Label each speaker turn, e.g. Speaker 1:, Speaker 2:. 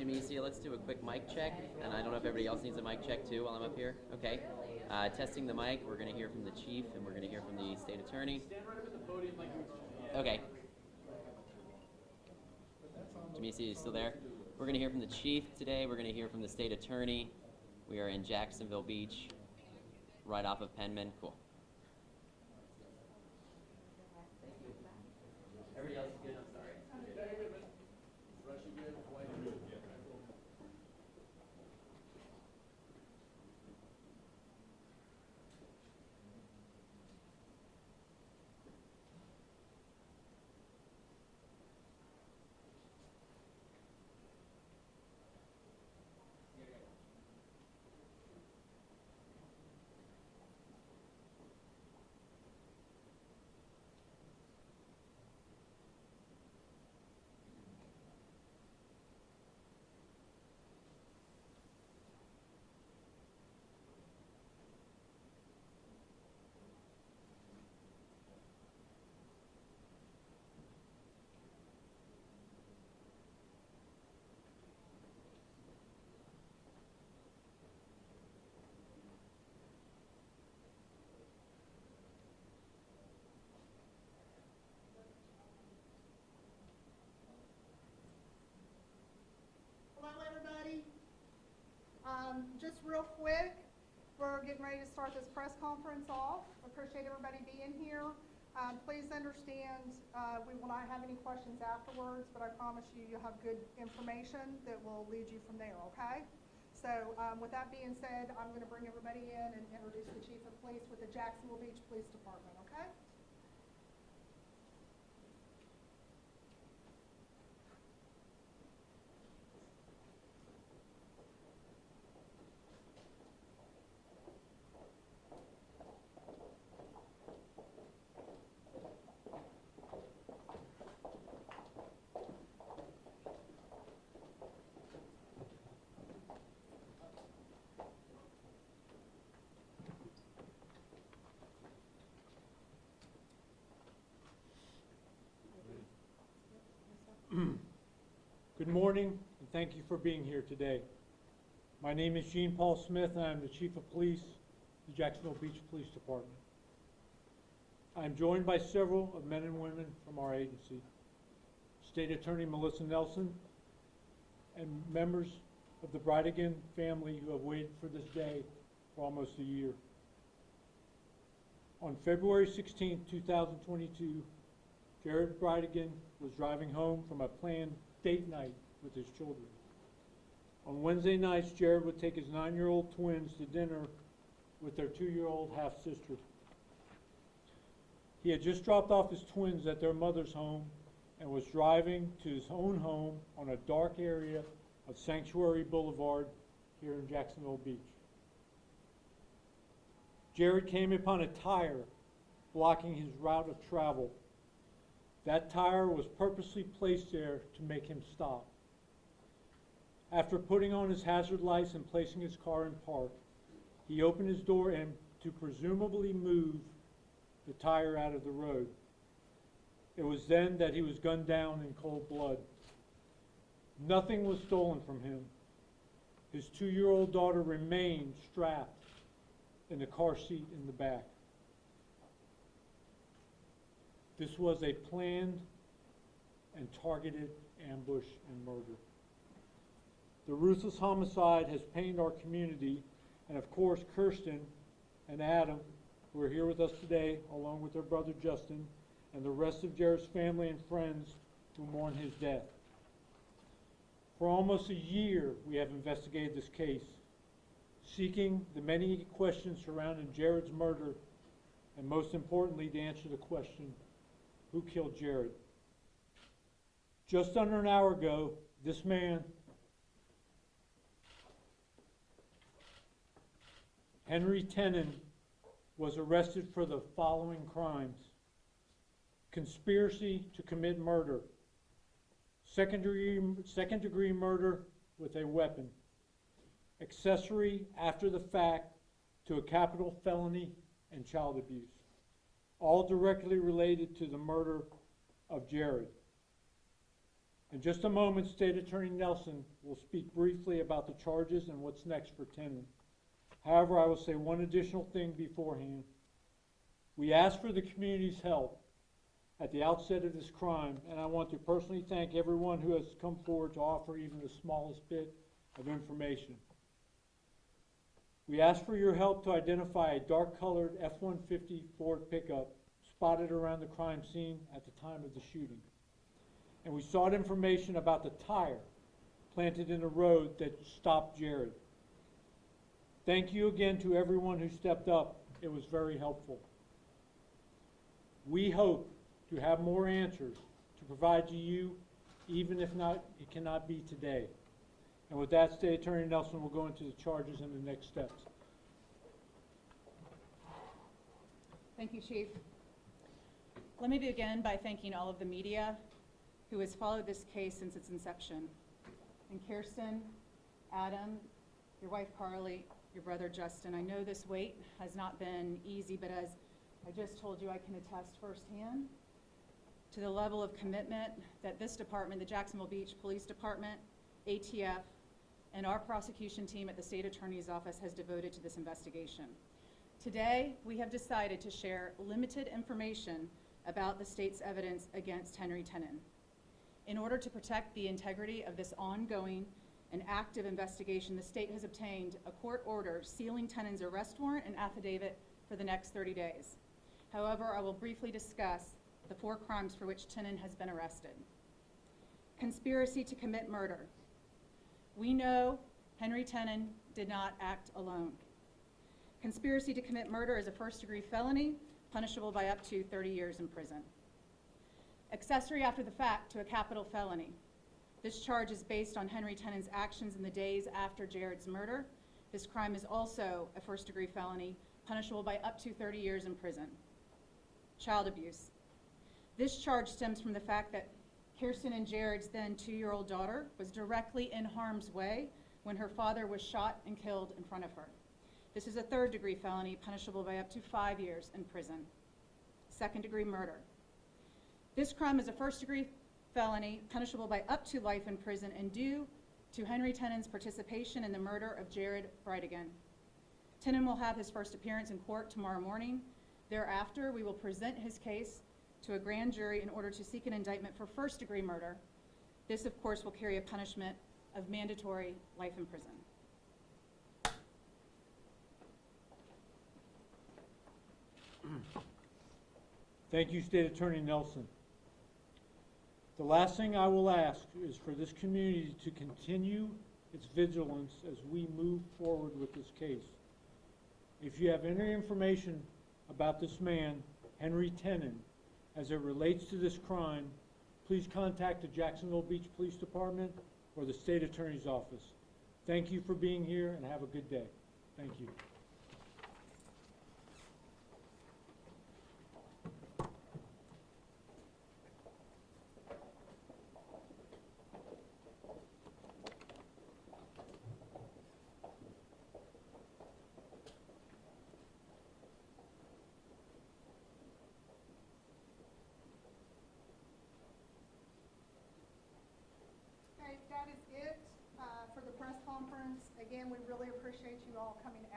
Speaker 1: Jamesia, let's do a quick mic check, and I don't know if everybody else needs a mic check too while I'm up here. Okay. Testing the mic. We're going to hear from the chief, and we're going to hear from the state attorney.
Speaker 2: Stand right up at the podium like you.
Speaker 1: Okay. Jamesia, you still there? We're going to hear from the chief today. We're going to hear from the state attorney. We are in Jacksonville Beach, right off of Penman. Cool. Everybody else is good? I'm sorry.
Speaker 2: Rush, you good? White, you good? Yeah.
Speaker 3: Hello, everybody. Just real quick, we're getting ready to start this press conference off. Appreciate everybody being here. Please understand, we will not have any questions afterwards, but I promise you, you'll have good information that will lead you from there, okay? So with that being said, I'm going to bring everybody in and introduce the Chief of Police with the Jacksonville Beach Police Department, okay?
Speaker 4: Good morning, and thank you for being here today. My name is Gene Paul Smith, and I'm the Chief of Police, the Jacksonville Beach Police Department. I'm joined by several of men and women from our agency, State Attorney Melissa Nelson, and members of the Bridegan family who have waited for this day for almost a year. On February 16, 2022, Jared Bridegan was driving home from a planned date night with his children. On Wednesday nights, Jared would take his 9-year-old twins to dinner with their 2-year-old half-sister. He had just dropped off his twins at their mother's home and was driving to his own home on a dark area of Sanctuary Boulevard here in Jacksonville Beach. Jared came upon a tire blocking his route of travel. That tire was purposely placed there to make him stop. After putting on his hazard lights and placing his car in park, he opened his door and to presumably move the tire out of the road. It was then that he was gunned down in cold blood. Nothing was stolen from him. His 2-year-old daughter remained strapped in the car seat in the back. This was a planned and targeted ambush and murder. The ruthless homicide has pained our community, and of course Kirsten and Adam, who are here with us today, along with their brother Justin, and the rest of Jared's family and friends who mourn his death. For almost a year, we have investigated this case, seeking the many questions surrounding Jared's murder, and most importantly, to answer the question, who killed Jared? Just under an hour ago, this man, Henry Tenen, was arrested for the following crimes: conspiracy to commit murder, second degree murder with a weapon, accessory after the fact to a capital felony, and child abuse, all directly related to the murder of Jared. In just a moment, State Attorney Nelson will speak briefly about the charges and what's next for Tenon. However, I will say one additional thing beforehand. We asked for the community's help at the outset of this crime, and I want to personally thank everyone who has come forward to offer even the smallest bit of information. We asked for your help to identify a dark-colored F-150 Ford pickup spotted around the crime scene at the time of the shooting. And we sought information about the tire planted in the road that stopped Jared. Thank you again to everyone who stepped up. It was very helpful. We hope to have more answers to provide to you, even if not, it cannot be today. And with that, State Attorney Nelson will go into the charges and the next steps.
Speaker 5: Thank you, Chief. Let me begin by thanking all of the media who has followed this case since its inception. And Kirsten, Adam, your wife Carly, your brother Justin, I know this wait has not been easy, but as I just told you, I can attest firsthand to the level of commitment that this department, the Jacksonville Beach Police Department, ATF, and our prosecution team at the State Attorney's Office has devoted to this investigation. Today, we have decided to share limited information about the state's evidence against Henry Tenon. In order to protect the integrity of this ongoing and active investigation, the state has obtained a court order sealing Tenon's arrest warrant and affidavit for the next 30 days. However, I will briefly discuss the 4 crimes for which Tenon has been arrested. Conspiracy to commit murder. We know Henry Tenon did not act alone. Conspiracy to commit murder is a first-degree felony, punishable by up to 30 years in prison. Accessory after the fact to a capital felony. This charge is based on Henry Tenon's actions in the days after Jared's murder. This crime is also a first-degree felony, punishable by up to 30 years in prison. Child abuse. This charge stems from the fact that Kirsten and Jared's then 2-year-old daughter was directly in harm's way when her father was shot and killed in front of her. This is a 3rd-degree felony, punishable by up to 5 years in prison. 2nd-degree murder. This crime is a 1st-degree felony, punishable by up to life in prison, and due to Henry Tenon's participation in the murder of Jared Bridegan. Tenon will have his first appearance in court tomorrow morning. Thereafter, we will present his case to a grand jury in order to seek an indictment for 1st-degree murder. This, of course, will carry a punishment of mandatory life in prison.
Speaker 4: Thank you, State Attorney Nelson. The last thing I will ask is for this community to continue its vigilance as we move forward with this case. If you have any information about this man, Henry Tenon, as it relates to this crime, please contact the Jacksonville Beach Police Department or the State Attorney's Office. Thank you for being here and have a good day. Thank you.
Speaker 3: Okay, that is it for the press conference. Again, we really appreciate you all coming out.